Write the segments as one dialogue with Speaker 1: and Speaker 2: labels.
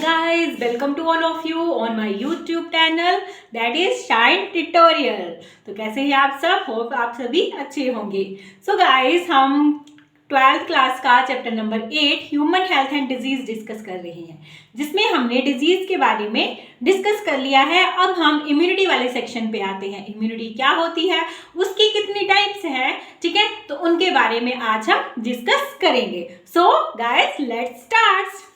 Speaker 1: guys, welcome to all of you on my YouTube channel that is Shine Tutorial। तो कैसे हैं आप सब? होप आप सभी अच्छे होंगे। So guys, हम 12th क्लास का chapter number 8 human health and disease discuss कर रहे हैं, जिसमें हमने डिजीज के बारे में डिस्कस कर लिया है। अब हम इम्यूनिटी वाले सेक्शन पे आते हैं। इम्यूनिटी क्या होती है, उसकी कितनी टाइप्स हैं, ठीक है, तो उनके बारे में आज हम डिस्कस करेंगे। So guys let's start.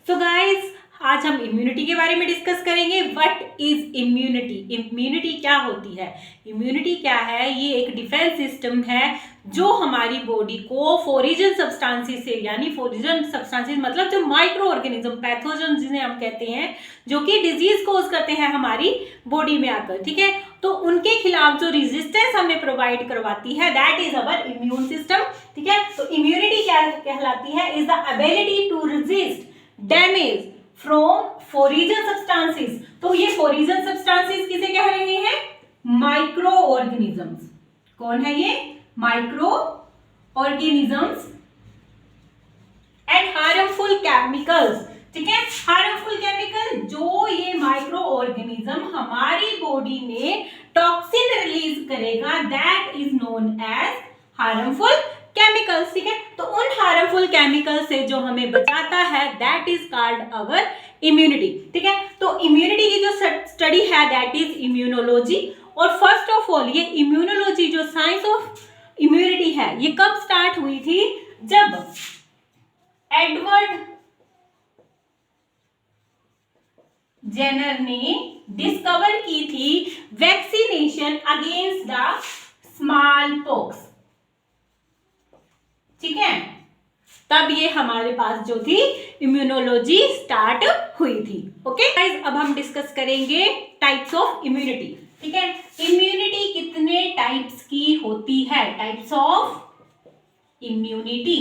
Speaker 1: तो गाइस आज हम इम्यूनिटी के बारे में डिस्कस करेंगे। What is immunity? इम्यूनिटी क्या होती है? इम्यूनिटी क्या है? ये एक डिफेंस सिस्टम है जो हमारी बॉडी को फॉरिजन सब्सटेंसेस से, यानी फॉरिजन सब्सटेंसेस मतलब जो माइक्रो ऑर्गेनिज्म, पैथोजन जिन्हें हम कहते हैं, जो कि डिजीज कोज करते हैं हमारी बॉडी में आकर, ठीक है, तो उनके खिलाफ जो रेजिस्टेंस हमें प्रोवाइड करवाती है, that is our immune system, ठीक है। तो इम्यूनिटी क्या कहलाती है? Is the ability to resist damage from foreign substances. तो ये फॉरिजन सब्सटेंसेस किसे कह रहे हैं? Micro organisms. कौन है ये? Micro organisms and harmful chemicals, ठीक है। हार्मफुल केमिकल, जो ये माइक्रो ऑर्गेनिज्म हमारी बॉडी में टॉक्सिन रिलीज करेगा, that is known as harmful chemicals, ठीक है। तो उन हार्मफुल केमिकल से जो हमें बचाता है, that is called our immunity, ठीक है। तो इम्यूनिटी की जो स्टडी है, दैट इज इम्यूनोलॉजी। और फर्स्ट ऑफ ऑल ये इम्यूनोलॉजी, जो साइंस ऑफ इम्यूनिटी है, ये कब स्टार्ट हुई थी? जब एडवर्ड जेनर ने डिस्कवर की थी vaccination against the small pox, ठीक है। तब ये हमारे पास जो थी इम्यूनोलॉजी स्टार्ट हुई थी। ओके गाइस, अब हम डिस्कस करेंगे टाइप्स ऑफ इम्यूनिटी, ठीक है। इम्यूनिटी कितने टाइप्स की होती है? टाइप्स ऑफ इम्यूनिटी,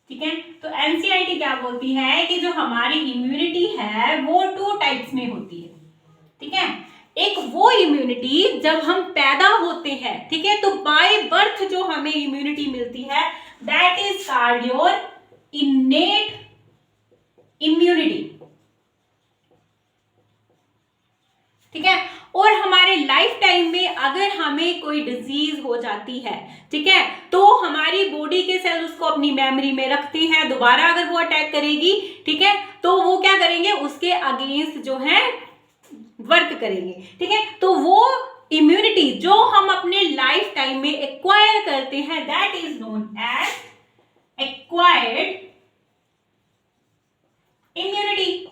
Speaker 1: ठीक है। तो एनसीईआरटी क्या बोलती है कि जो हमारी इम्यूनिटी है वो 2 टाइप्स में होती है, ठीक है। एक वो इम्यूनिटी जब हम पैदा होते हैं, ठीक है, तो बाय बर्थ जो हमें इम्यूनिटी मिलती है, that is called your innate immunity, ठीक है। और हमारे लाइफ टाइम में अगर हमें कोई डिजीज हो जाती है, ठीक है, तो हमारी बॉडी के सेल उसको अपनी मेमोरी में रखते हैं। दोबारा अगर वो अटैक करेगी, ठीक है, तो वो क्या करेंगे? उसके अगेंस्ट जो है वर्क करेंगे, ठीक है। तो वो इम्यूनिटी जो हम अपने लाइफ टाइम में एक्वायर करते हैं, that is known as acquired immunity,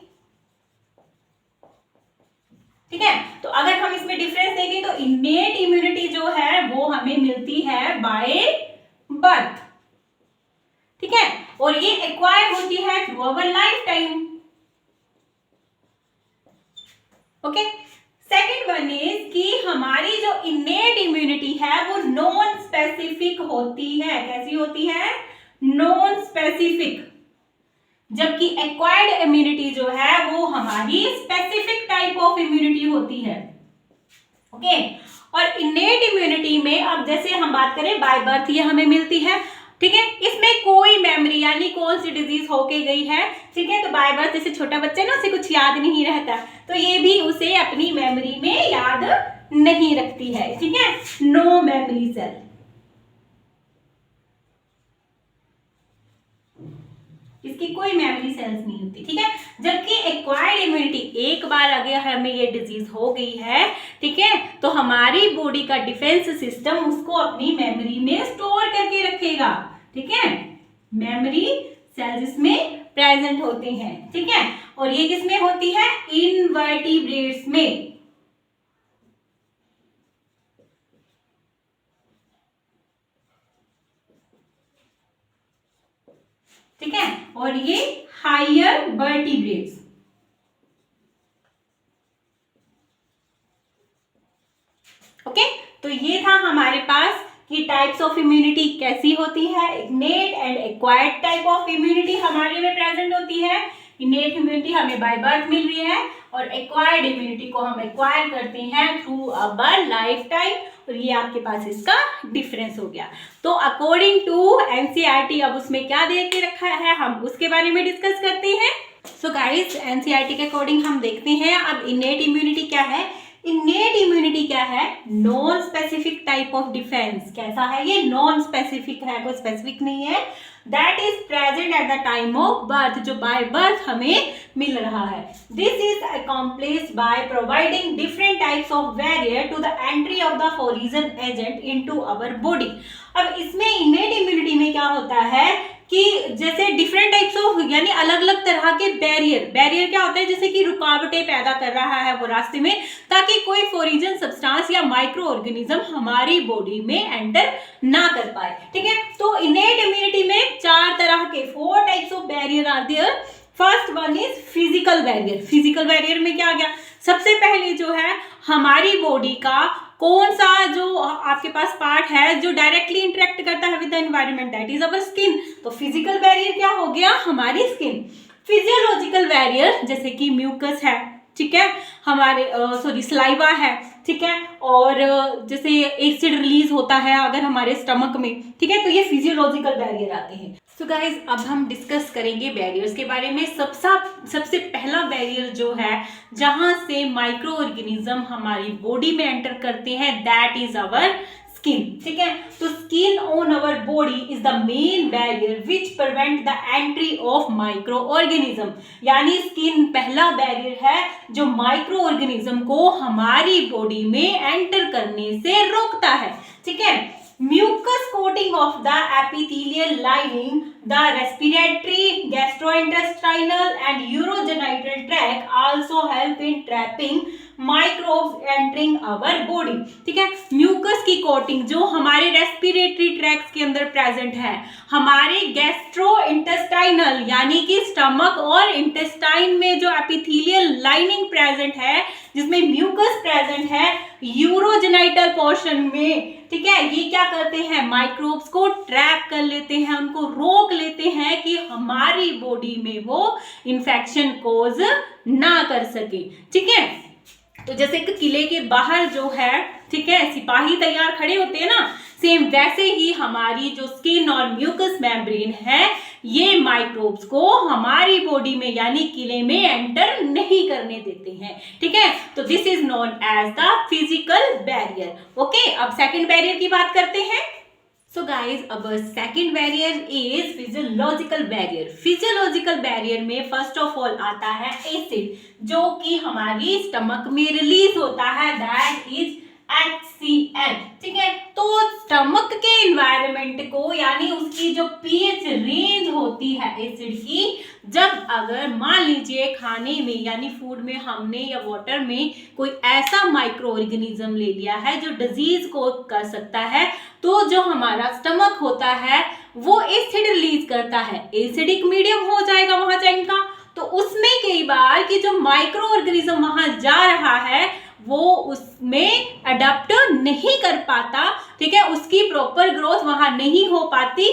Speaker 1: ठीक है। तो अगर हम इसमें डिफरेंस देखें तो इन्नेट इम्यूनिटी जो है वो हमें मिलती है बाय बर्थ, ठीक है, और ये एक्वायर होती है through our life time. Okay, second one is कि हमारी जो इन्नेट इम्यूनिटी है वो नॉन स्पेसिफिक होती है। कैसी होती है? Non specific. जबकि एक्वायर्ड इम्यूनिटी जो है वो हमारी स्पेसिफिक टाइप ऑफ इम्यूनिटी होती है। ओके, और इन्नेट इम्यूनिटी में अब जैसे हम बात करें बाय बर्थ, ये हमें मिलती है, ठीक है। इसमें कोई मेमोरी, यानी कौन सी डिजीज होके गई है, ठीक है, तो बाय बर्थ जैसे छोटा बच्चा ना, उसे कुछ याद नहीं रहता, तो ये भी उसे अपनी मेमोरी में याद नहीं रखती है, ठीक है। नो मेमोरी सेल, इसकी कोई मेमोरी सेल्स नहीं होती, ठीक है। जबकि एक्वायर्ड इम्यूनिटी, एक बार अगर हमें ये डिजीज हो गई है, ठीक है, तो हमारी बॉडी का डिफेंस सिस्टम उसको अपनी मेमोरी में स्टोर करके रखेगा, ठीक है। मेमोरी सेल्स इसमें प्रेजेंट होते हैं, ठीक है, और ये किसमें होती है? इनवर्टिब्रेट्स में, ठीक है, और ये हायर वर्टिब्रेट्स। ओके, तो ये था हमारे पास कि टाइप्स ऑफ इम्यूनिटी कैसी होती है। इनेट and acquired type of immunity हमारे में प्रेजेंट होती है। इनेट इम्यूनिटी हमें बाय बर्थ मिल रही है, और एक्वायर्ड इम्यूनिटी को हम एक्वायर करते हैं थ्रू अवर लाइफ टाइम। और ये आपके पास इसका डिफरेंस हो गया। तो अकॉर्डिंग टू एनसीईआरटी अब उसमें क्या दे के रखा है, हम उसके बारे में डिस्कस करते हैं। सो गाइस एनसीईआरटी के अकॉर्डिंग हम देखते हैं अब इनेट इम्यूनिटी क्या है। इनेट इम्यूनिटी क्या है? Non specific type of defence. कैसा है ये? नॉन स्पेसिफिक है, कोई स्पेसिफिक नहीं है। That is present at the time of birth, जो बाय बर्थ हमें मिल रहा है। This is accomplished by providing different types of barrier to the entry of the foreign agent into our body. अब इसमें इनेट इम्यूनिटी में क्या होता है कि जैसे डिफरेंट टाइप्स ऑफ यानी अलग अलग तरह के बैरियर क्या होता है, जैसे कि रुकावटें पैदा कर रहा है वो रास्ते में, ताकि कोई फॉरिजन सब्सटेंस या माइक्रो ऑर्गेनिज्म हमारी बॉडी में एंटर ना कर पाए। ठीक है, तो इनेट इम्यूनिटी में 4 तरह के 4 types of barrier are there. First one is physical barrier. Physical barrier में क्या आ गया? सबसे पहले जो है हमारी बॉडी का कौन सा जो आपके पास पार्ट है जो डायरेक्टली इंटरेक्ट करता है with the environment, that is our skin. तो फिजिकल बैरियर क्या हो गया? हमारी स्किन। फिजियोलॉजिकल बैरियर जैसे कि म्यूकस है, ठीक है, हमारे सलाइवा है, ठीक है, और जैसे एसिड रिलीज होता है अगर हमारे स्टमक में, ठीक है, तो ये फिजियोलॉजिकल बैरियर आते हैं। सो गाइज अब हम डिस्कस करेंगे बैरियर्स के बारे में। सबसे पहला बैरियर जो है जहां से माइक्रो ऑर्गेनिज्म हमारी बॉडी में एंटर करते हैं, दैट इज आवर स्किन। ठीक है, तो skin on our body is the main barrier which prevent the entry of micro organism. यानी स्किन पहला बैरियर है जो माइक्रो ऑर्गेनिज्म को हमारी बॉडी में एंटर करने से रोकता है। ठीक है, mucus coating of the epithelial lining, the respiratory, gastrointestinal and urogenital tract also help in trapping microbes entering our body। ठीक है, म्यूकस की कोटिंग जो हमारे रेस्पिरेटरी ट्रैक्ट के अंदर प्रेजेंट है, हमारे गैस्ट्रो इंटेस्टाइनल यानी कि स्टमक और इंटेस्टाइन में जो एपिथेलियल लाइनिंग प्रेजेंट है जिसमें म्यूकस प्रेजेंट है, यूरोजेनाइटल पोर्शन में, ठीक है, ये क्या करते हैं? माइक्रोब्स को ट्रैप कर लेते हैं, उनको रोक लेते हैं कि हमारी बॉडी में वो इंफेक्शन कोज ना कर सके। ठीक है, तो जैसे कि किले के बाहर जो है, ठीक है, सिपाही तैयार खड़े होते हैं ना, सेम वैसे ही हमारी जो स्किन और म्यूकस मेम्ब्रेन है ये माइक्रोब्स को हमारी बॉडी में यानी किले में एंटर नहीं करने देते हैं। ठीक है, तो this is known as the physical barrier. Okay, अब सेकंड बैरियर की बात करते हैं। सो गाइज अब second barrier is physiological barrier. Physiological barrier में फर्स्ट ऑफ ऑल आता है एसिड जो कि हमारी स्टमक में रिलीज होता है, दैट इज HCl। ठीक है, तो स्टमक के एनवायरनमेंट को यानी उसकी जो पीएच रेंज होती है एसिड की, जब अगर मान लीजिए खाने में यानी फूड में हमने या वाटर में कोई ऐसा माइक्रो ऑर्गेनिज्म ले लिया है जो डिजीज को कर सकता है, तो जो हमारा स्टमक होता है वो एसिड रिलीज करता है, एसिडिक मीडियम हो जाएगा वहां जाइन का। तो उसमें कई बार कि जो माइक्रो ऑर्गेनिज्म वहां जा रहा है वो उसमें अडॉप्ट नहीं कर पाता, ठीक है, उसकी प्रॉपर ग्रोथ वहां नहीं हो पाती,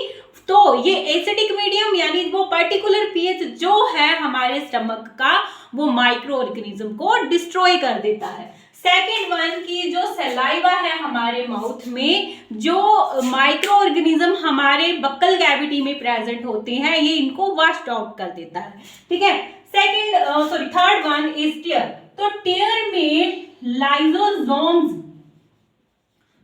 Speaker 1: तो ये एसिडिक मीडियम यानी वो पर्टिकुलर पीएच जो है हमारे स्टमक का वो माइक्रो ऑर्गेनिज्म को डिस्ट्रॉय कर देता है। सेकेंड वन की जो सलाइवा है हमारे माउथ में, जो माइक्रो ऑर्गेनिज्म हमारे बक्कल कैविटी में प्रेजेंट होते हैं, ये इनको वॉश आउट कर देता है। ठीक है, थर्ड वन इज टीयर। तो टीयर में लाइसोसोम्स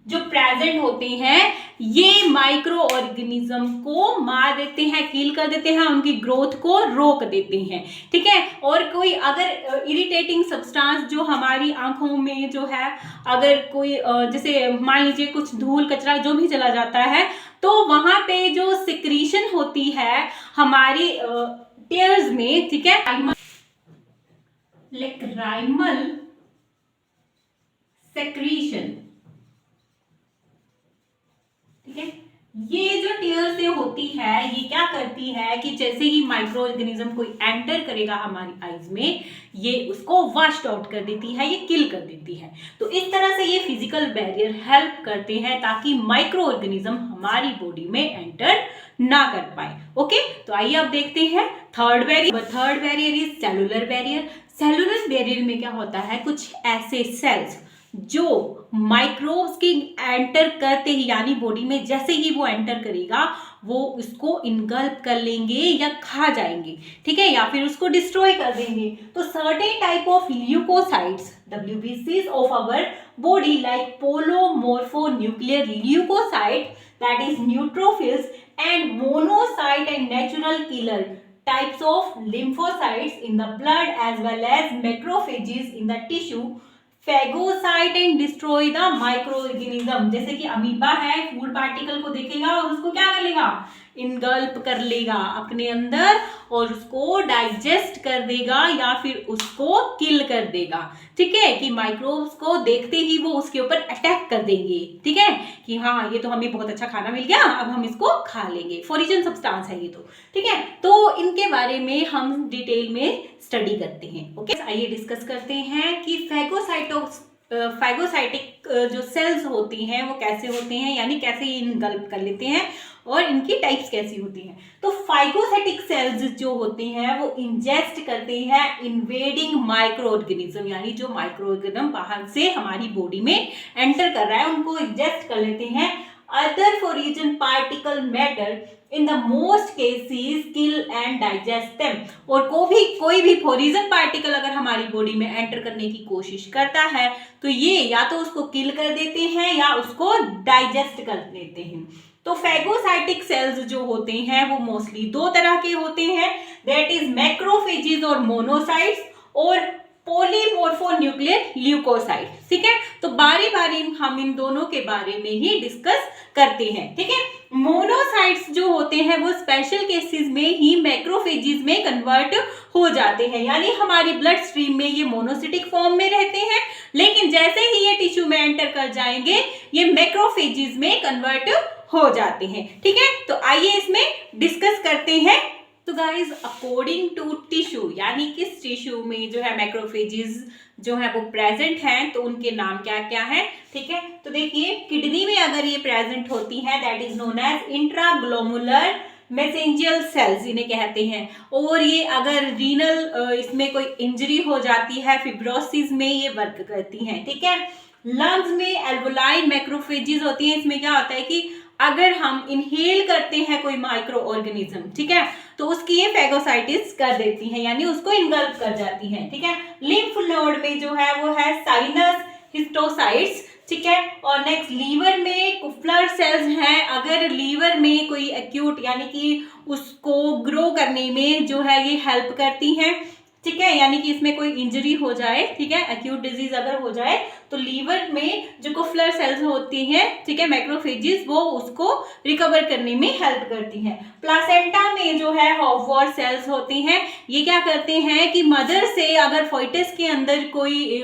Speaker 1: जो प्रेजेंट होते हैं ये माइक्रो ऑर्गेनिज्म को मार देते हैं, किल कर देते हैं, उनकी ग्रोथ को रोक देते हैं। ठीक है, और कोई अगर इरिटेटिंग सब्सटेंस जो हमारी आंखों में जो है, अगर कोई जैसे मान लीजिए कुछ धूल कचरा जो भी चला जाता है तो वहां पे जो सिक्रीशन होती है हमारी टीयर्स में, ठीक है, राइमल सेक्रीशन, ठीक है, ये जो टीयर से होती है ये क्या करती है कि जैसे ही माइक्रो ऑर्गेनिज्म कोई एंटर करेगा हमारी आईज में, ये उसको वॉश आउट कर देती है, ये किल कर देती है। तो इस तरह से ये फिजिकल बैरियर हेल्प करते हैं ताकि माइक्रो ऑर्गेनिज्म हमारी बॉडी में एंटर ना कर पाए। ओके, तो आइए अब देखते हैं third barrier. Third barrier is cellular barrier. Cellular barrier में क्या होता है, कुछ ऐसे सेल्स जो माइक्रोब्स के एंटर करते ही, यानी बॉडी में जैसे ही वो एंटर करेगा वो उसको इनगल्प कर लेंगे या खा जाएंगे, ठीक है, या फिर उसको डिस्ट्रॉय कर देंगे। तो certain type of leucocytes WBCs of our body like polymorphonuclear leucocyte that is neutrophils and monocyte and natural killer types of lymphocytes in the blood as well as macrophages in the tissue phagocyte and destroy the microorganism. जैसे कि amoeba है, food particle को देखेगा और उसको क्या कर लेगा, इनगल्प कर लेगा अपने अंदर और उसको डाइजेस्ट कर देगा या फिर उसको किल कर देगा, ठीक है, कि माइक्रोब्स को देखते ही वो उसके ऊपर अटैक कर देंगे, ठीक है, कि हाँ ये तो हमें बहुत अच्छा खाना मिल गया, अब हम इसको खा लेंगे, फॉरिजन सब्सटेंस है ये तो, ठीक है। तो इनके बारे में हम डिटेल में स्टडी करते हैं। ओके, आइए डिस्कस करते हैं कि फैगोसाइटिक जो सेल्स होती हैं वो कैसे होते हैं, यानी कैसे इनगल्प कर लेते हैं और इनकी टाइप्स कैसी होती हैं। तो फाइगोसाइटिक सेल्स जो होती हैं वो इंजेस्ट करते हैं इन्वेडिंग माइक्रो ऑर्गेनिज्म, यानी जो माइक्रो ऑर्गेनिज्म बाहर से हमारी बॉडी में एंटर कर रहा है उनको इंजेस्ट कर लेते हैं। Other foreign particle matter in the most cases kill and digest them, और कोई भी फॉरिजन पार्टिकल अगर हमारी बॉडी में एंटर करने की कोशिश करता है तो ये या तो उसको किल कर देते हैं या उसको डाइजेस्ट कर देते हैं। तो फैगोसाइटिक सेल्स जो होते हैं वो मोस्टली दो तरह के होते हैं, दैट इज मैक्रोफेजेस और मोनोसाइट्स और पॉलीमॉर्फोन्यूक्लियर ल्यूकोसाइट, ठीक है। तो बारी बारी हम इन दोनों के बारे में ही डिस्कस करते हैं, ठीक है। मोनोसाइट्स जो होते हैं वो स्पेशल केसेस में ही मैक्रोफेजेस में कन्वर्ट हो जाते हैं, यानी हमारी ब्लड स्ट्रीम में ये मोनोसिटिक फॉर्म में रहते हैं, लेकिन जैसे ही ये टिश्यू में एंटर कर जाएंगे ये मैक्रोफेजेस में कन्वर्ट हो जाते हैं, ठीक है। तो आइए इसमें डिस्कस करते हैं। तो गाइज अकॉर्डिंग टू टिश्यू, यानी किस टिश्यू में जो है मैक्रोफेजेस जो है वो प्रेजेंट हैं, तो उनके नाम क्या क्या है, ठीक है। तो देखिए किडनी में अगर ये प्रेजेंट होती है that is known as intraglomerular mesangial cells इन्हें कहते हैं, और ये अगर रीनल इसमें कोई इंजरी हो जाती है फिब्रोसिस में ये वर्क करती हैं, ठीक है। लंग्स में एल्वोलाइन मैक्रोफेजेस होती हैं, इसमें क्या होता है कि अगर हम इनहेल करते हैं कोई माइक्रो ऑर्गेनिज्म, ठीक है, तो उसकी ये फैगोसाइटिस कर देती हैं, यानी उसको इनगल्प कर जाती हैं, ठीक है। लिम्फ नोड में जो है वो है साइनस हिस्टोसाइट्स, ठीक है। और नेक्स्ट लीवर में कुफ्लर सेल्स हैं, अगर लीवर में कोई एक्यूट यानी कि उसको ग्रो करने में जो है ये हेल्प करती हैं, ठीक है, यानी कि इसमें कोई इंजरी हो जाए, ठीक है, एक्यूट डिजीज अगर हो जाए तो लीवर में जो कुफ्लर सेल्स होती हैं, ठीक है, मैक्रोफेजेस, वो उसको रिकवर करने में हेल्प करती हैं। प्लासेंटा में जो है हॉफवॉर सेल्स होती हैं, ये क्या करते हैं कि मदर से अगर फोइटस के अंदर कोई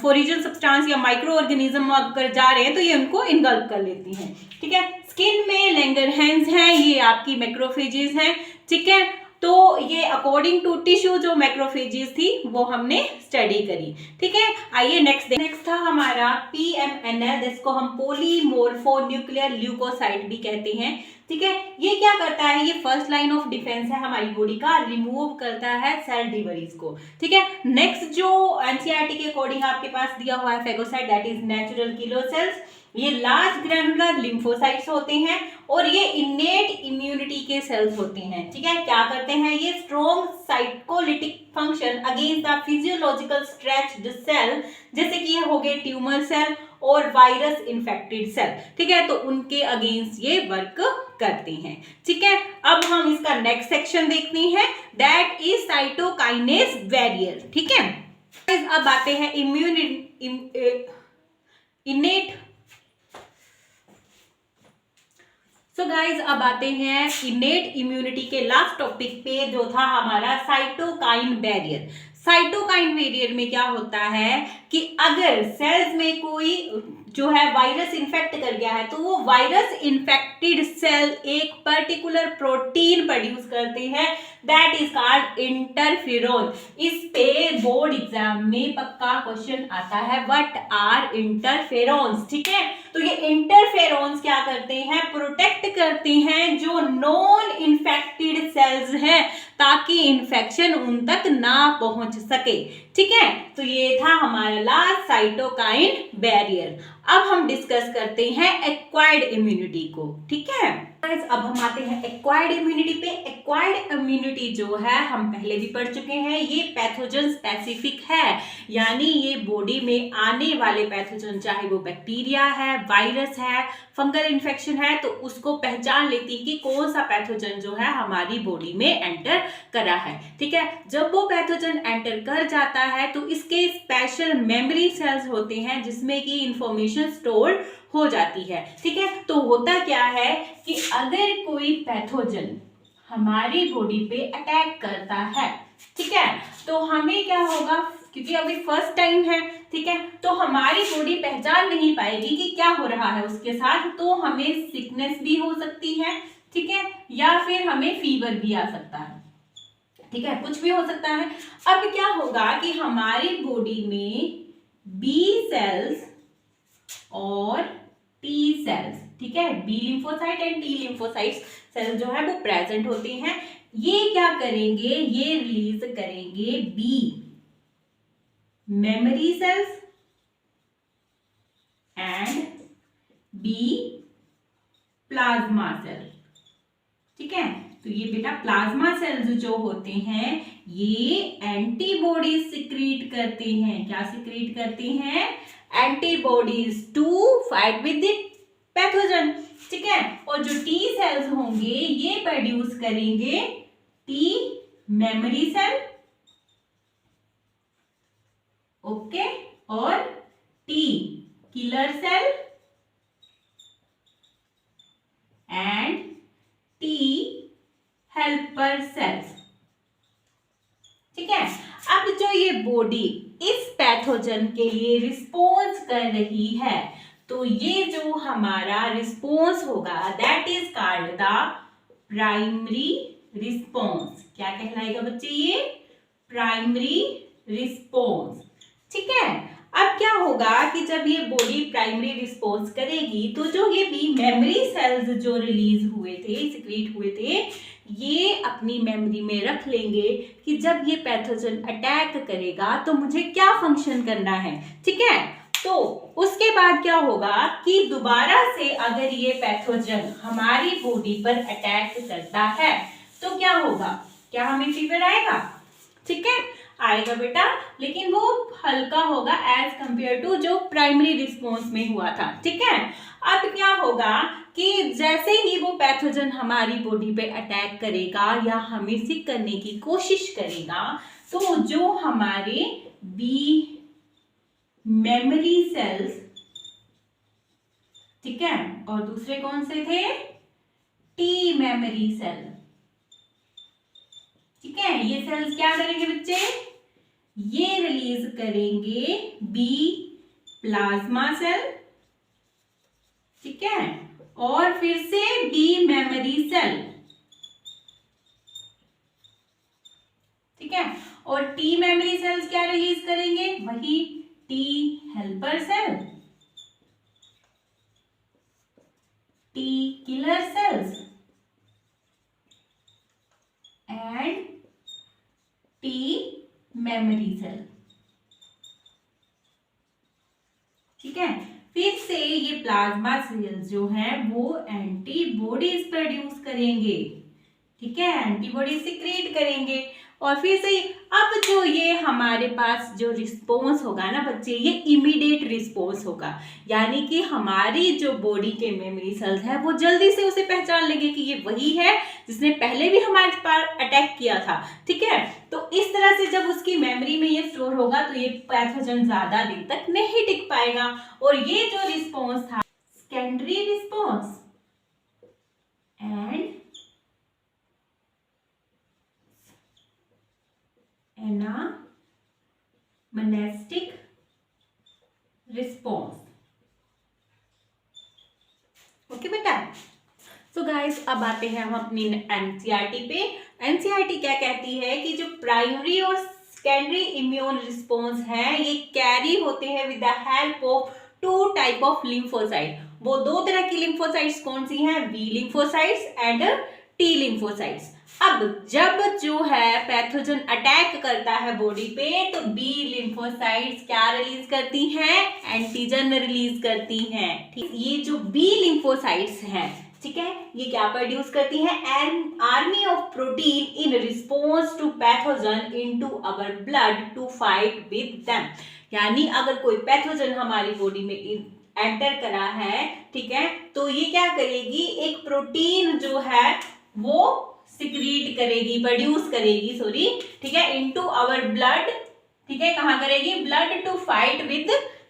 Speaker 1: फॉरिजन सब्सटेंस या माइक्रो ऑर्गेनिज्म अगर जा रहे हैं तो ये उनको इनगल्प कर लेती हैं, ठीक है। स्किन में लैंगरहैंस हैं, ये आपकी मैक्रोफेजेस हैं, ठीक है। तो ये अकॉर्डिंग टू टिश्यू जो मैक्रोफेजेस थी वो हमने स्टडी करी, ठीक है। आइए नेक्स्ट था हमारा PMNL, जिसको हम पॉलीमॉर्फोन्यूक्लियर ल्यूकोसाइट भी कहते हैं, ठीक है। ये क्या करता है, ये फर्स्ट लाइन ऑफ डिफेंस है हमारी बॉडी का, रिमूव करता है सेल डिवरीज को, ठीक है। नेक्स्ट जो एनसीईआरटी के अकॉर्डिंग आपके पास दिया हुआ है phagocyte that is natural killer cells, ये लार्ज ग्रैनुलर लिम्फोसाइट्स होते हैं और ये इनेट इम्यूनिटी के सेल्स होते हैं, ठीक है। क्या करते हैं, ये strong cytolytic function against the physiological stressed cell, जैसे कि ये हो गए ट्यूमर सेल और वायरस इन्फेक्टेड सेल, ठीक है, तो उनके अगेंस्ट ये वर्क करते हैं, ठीक है। अब हम इसका नेक्स्ट सेक्शन देखते हैं, दैट इज साइटोकाइनेस बैरियर, ठीक है। अब आते हैं इनेट सो गाइज अब आते हैं इनेट इम्यूनिटी के लास्ट टॉपिक पे, जो था हमारा साइटोकाइन बैरियर। साइटोकाइन बैरियर में क्या होता है कि अगर सेल्स में कोई जो है वायरस इन्फेक्ट कर गया है तो वो वायरस इन्फेक्टेड सेल एक पर्टिकुलर प्रोटीन प्रोड्यूस करते हैं दैट इज कॉल्ड इंटरफेरोन। इस पे बोर्ड एग्जाम में पक्का क्वेश्चन आता है, व्हाट आर इंटरफेरोन्स, ठीक है। तो ये इंटरफेरोन्स क्या करते हैं, प्रोटेक्ट करते हैं जो नॉन इन्फेक्टेड सेल्स हैं ताकि इन्फेक्शन उन तक ना पहुंच सके, ठीक है, तो ये था हमारा लास्ट साइटोकाइन बैरियर। अब हम डिस्कस करते हैं एक्वायर्ड इम्यूनिटी को। ठीक है, अब हम आते हैं एक्वायर्ड इम्यूनिटी पे। एक्वायर्ड इम्यूनिटी जो है हम पहले भी पढ़ चुके हैं, ये पैथोजन स्पेसिफिक है, यानी ये बॉडी में आने वाले पैथोजन, चाहे वो बैक्टीरिया है, वायरस है, फंगल इन्फेक्शन है, तो उसको पहचान लेती है कि कौन सा पैथोजन जो है हमारी बॉडी में एंटर करा है। ठीक है, जब वो पैथोजन एंटर कर जाता है तो इसके स्पेशल मेमोरी सेल्स होते हैं जिसमें कि इंफॉर्मेशन स्टोर हो जाती है। ठीक है, तो होता क्या है कि अगर कोई पैथोजन हमारी बॉडी पे अटैक करता है, ठीक है, तो हमें क्या होगा, क्योंकि अभी फर्स्ट टाइम है, ठीक है, तो हमारी बॉडी पहचान नहीं पाएगी कि क्या हो रहा है उसके साथ, तो हमें सिकनेस भी हो सकती है, ठीक है, या फिर हमें फीवर भी आ सकता है। ठीक है, कुछ भी हो सकता है। अब क्या होगा कि हमारी बॉडी में बी सेल्स और टी सेल्स, ठीक है, B lymphocyte and T lymphocyte cells जो है वो प्रेजेंट होती हैं। ये क्या करेंगे, ये रिलीज करेंगे B memory cells and B plasma cell. ठीक है, तो ये बेटा प्लाज्मा सेल्स जो होते हैं ये एंटीबॉडीज सिक्रीट करते हैं। क्या सिक्रीट करते हैं? Antibodies to fight with the pathogen. ठीक है, और जो टी सेल्स होंगे ये प्रोड्यूस करेंगे टी मेमोरी सेल, ओके, और T killer cell and T helper cells. ठीक है, अब जो ये बॉडी इस पैथोजन के लिए रिस्पॉन्स कर रही है, तो ये जो हमारा रिस्पॉन्स होगा that is called the primary response. क्या कहलाएगा बच्चे? ये प्राइमरी रिस्पॉन्स। ठीक है, अब क्या होगा कि जब ये बॉडी प्राइमरी रिस्पॉन्स करेगी तो जो ये बी मेमोरी सेल्स जो रिलीज हुए थे, सिक्रीट हुए थे, ये अपनी मेमोरी में रख लेंगे कि जब ये पैथोजन अटैक करेगा तो मुझे क्या फंक्शन करना है। ठीक है, तो उसके बाद क्या होगा कि दोबारा से अगर ये पैथोजन हमारी बॉडी पर अटैक करता है तो क्या होगा? क्या हमें फीवर आएगा? ठीक है, आएगा बेटा, लेकिन वो हल्का होगा एज कंपेयर टू जो प्राइमरी रिस्पॉन्स में हुआ था। ठीक है, अब क्या होगा कि जैसे ही वो पैथोजन हमारी बॉडी पे अटैक करेगा या हमें सिक करने की कोशिश करेगा, तो जो हमारे बी मेमोरी सेल्स, ठीक है, और दूसरे कौन से थे? T memory cell. ठीक है, ये सेल्स क्या करेंगे बच्चे? ये रिलीज करेंगे बी प्लाज्मा सेल, ठीक है, और फिर से बी मेमोरी सेल। ठीक है, और टी मेमोरी सेल्स क्या रिलीज करेंगे? वही T helper cell, T killer cells and T memory cell. ठीक है, फिर से ये प्लाज्मा सेल्स जो है वो एंटीबॉडीज प्रोड्यूस करेंगे। ठीक है, एंटीबॉडी सिक्रीट करेंगे, और फिर से अब जो ये हमारे पास जो रिस्पॉन्स होगा ना बच्चे, ये इमीडिएट रिस्पॉन्स होगा, यानी कि हमारी जो बॉडी के मेमोरी सेल्स है वो जल्दी से उसे पहचान लेंगे कि ये वही है जिसने पहले भी हमारे पर अटैक किया था। ठीक है, तो इस तरह से जब उसकी मेमोरी में ये स्टोर होगा तो ये पैथोजन ज्यादा दिन तक नहीं टिक पाएगा। और ये जो रिस्पॉन्स था secondary response and anamnestic response. Okay बेटा, सो गाइस अब आते हैं हम अपनी एनसीईआरटी पे। एनसीईआरटी क्या कहती है कि जो प्राइमरी और सेकेंडरी इम्यून रिस्पॉन्स है ये कैरी होते हैं with the help of two type of lymphocyte. वो दो तरह की लिम्फोसाइट्स कौन सी हैं? B lymphocytes and T lymphocytes. अब जब जो है पैथोजन अटैक करता है बॉडी पे तो बी लिम्फोसाइट्स क्या रिलीज करती हैं, एंटीजन रिलीज करती हैं। ठीक, ये जो बी लिम्फोसाइट्स हैं, ठीक है, ये क्या प्रोड्यूस करती हैं, an army of protein in response to pathogen into our blood to fight with them. यानी अगर कोई पैथोजन हमारी बॉडी में एंटर करा है, ठीक है, तो ये क्या करेगी, एक प्रोटीन जो है वो सिक्रीट करेगी, प्रोड्यूस करेगी, सॉरी, ठीक है, इनटू आवर ब्लड, ठीक है, कहां करेगी, blood to fight with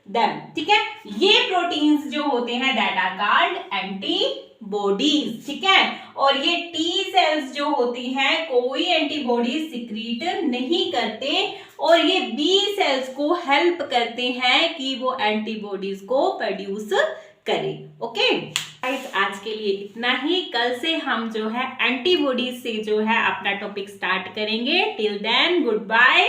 Speaker 1: them. ठीक है, ये प्रोटीन्स जो होते हैं दैट आर कॉल्ड एंटीबॉडीज। ठीक है, और ये टी सेल्स जो होती हैं कोई एंटीबॉडीज सिक्रीट नहीं करते और ये बी सेल्स को हेल्प करते हैं कि वो एंटीबॉडीज को प्रोड्यूस करें। ओके गाइस, आज के लिए इतना ही। कल से हम जो है एंटीबॉडीज से जो है अपना टॉपिक स्टार्ट करेंगे। Till then good bye.